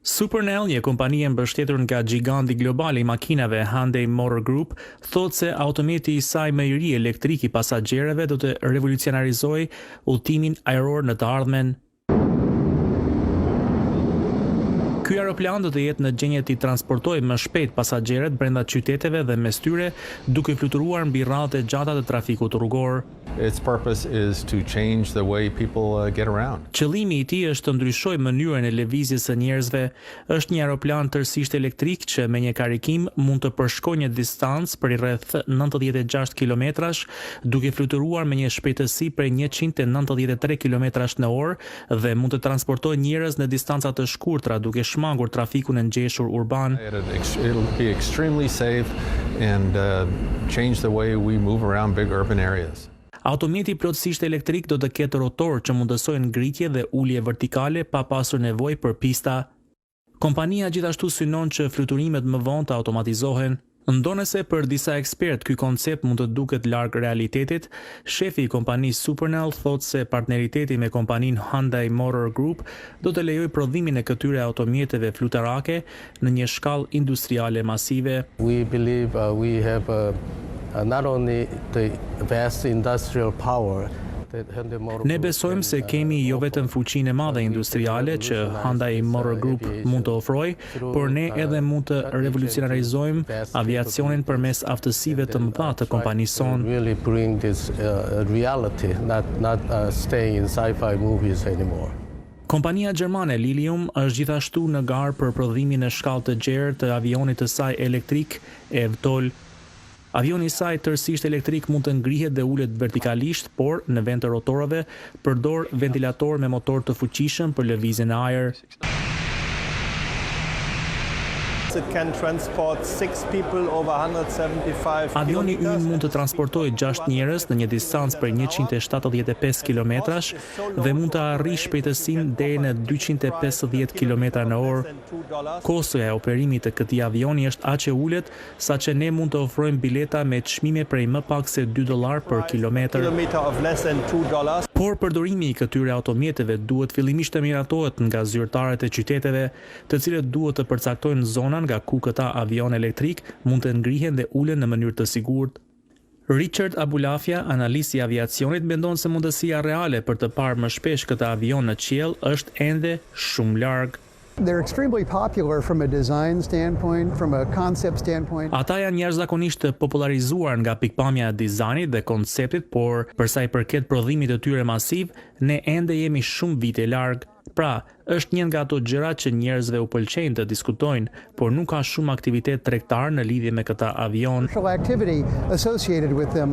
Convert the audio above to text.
Supernal, një kompani e mbështetur nga giganti global i makinave Hyundai Motor Group, thotë se autometi i saj më i ri elektrik i pasagjerëve do të revolucionarizojë udhëtimin ajror në të ardhmen. Ky aeroplan do të jetë në gjendje të transportojë më shpejt pasagjerët brenda qyteteve dhe mes tyre, duke fluturuar mbi rradhët e gjata të trafikut rrugor. Its purpose is to change the way people get around. Qëllimi i tij është të ndryshojë mënyrën e lëvizjes së njerëzve. Është një aeroplan tërësisht elektrik që me një karikim mund të përshkojë një distancë për rreth 96 kilometrash, duke fluturuar me një shpejtësi prej 193 kilometrash në orë dhe mund të transportojë njerëz në distanca të shkurtra duke shmangur trafikun e ngjeshur urban. It'll be extremely safe and change the way we move around big urban areas. Autometi plotësisht elektrik do të ketë rotor që mundësojnë ngritje dhe ulje vertikale pa pasur nevojë për pista. Kompania gjithashtu synon që fluturimet më vonë të automatizohen. Ndonëse për disa ekspert ky koncept mund të duket larg realitetit, shefi i kompanisë Supernal thotë se partneriteti me kompaninë Hyundai Motor Group do të lejojë prodhimin e këtyre automjeteve fluturake në një shkallë industriale masive. We believe we have not only the vast industrial power. Ne besojmë se kemi jo vetëm fuqinë e madhe industriale që Hyundai Motor Group mund të ofrojë, por ne edhe mund të revolucionarizojmë aviacionin përmes aftësive të mëdha të kompanisë sonë. Really bring this reality, not stay in sci-fi movies anymore. Kompania gjermane Lilium është gjithashtu në garë për prodhimin në shkallë të gjerë të avionit të saj elektrik eVTOL. Avioni i saj tërësisht elektrik mund të ngrihet dhe ulet vertikalisht, por në vend të rotoreve përdor ventilator me motor të fuqishëm për lëvizjen e ajër. It can transport 6 people over 175 Avioni ynë mund të transportojë 6 njerëz në një distancë për 175 kilometrash dhe mund të arrijë shpejtësinë deri në 250 kilometra në orë. Kostoja e operimit të këtij avioni është aq e ulët saqë ne mund të ofrojmë bileta me çmime prej më pak se $2 për kilometër. Por përdorimi i këtyre automjeteve duhet fillimisht të miratohet nga zyrtarët e qyteteve, të cilët duhet të përcaktojnë zona nga ku këta avion elektrik mund të ngrihen dhe ulen në mënyrë të sigurt. Richard Abulafia, analist i aviacionit, mendon se mundësia reale për të parë më shpesh këta avion në qiell është ende shumë larg. They're extremely popular from a design standpoint, from a concept standpoint. Ata janë jashtëzakonisht të popularizuar nga pikpamja e dizajnit dhe konceptit, por për sa i përket prodhimit të tyre masiv, ne ende jemi shumë vite larg. Pra, është një nga ato gjërat që njerëzve u pëlqejnë të diskutojnë, por nuk ka shumë aktivitet tregtar në lidhje me këta avion. Activity associated with them.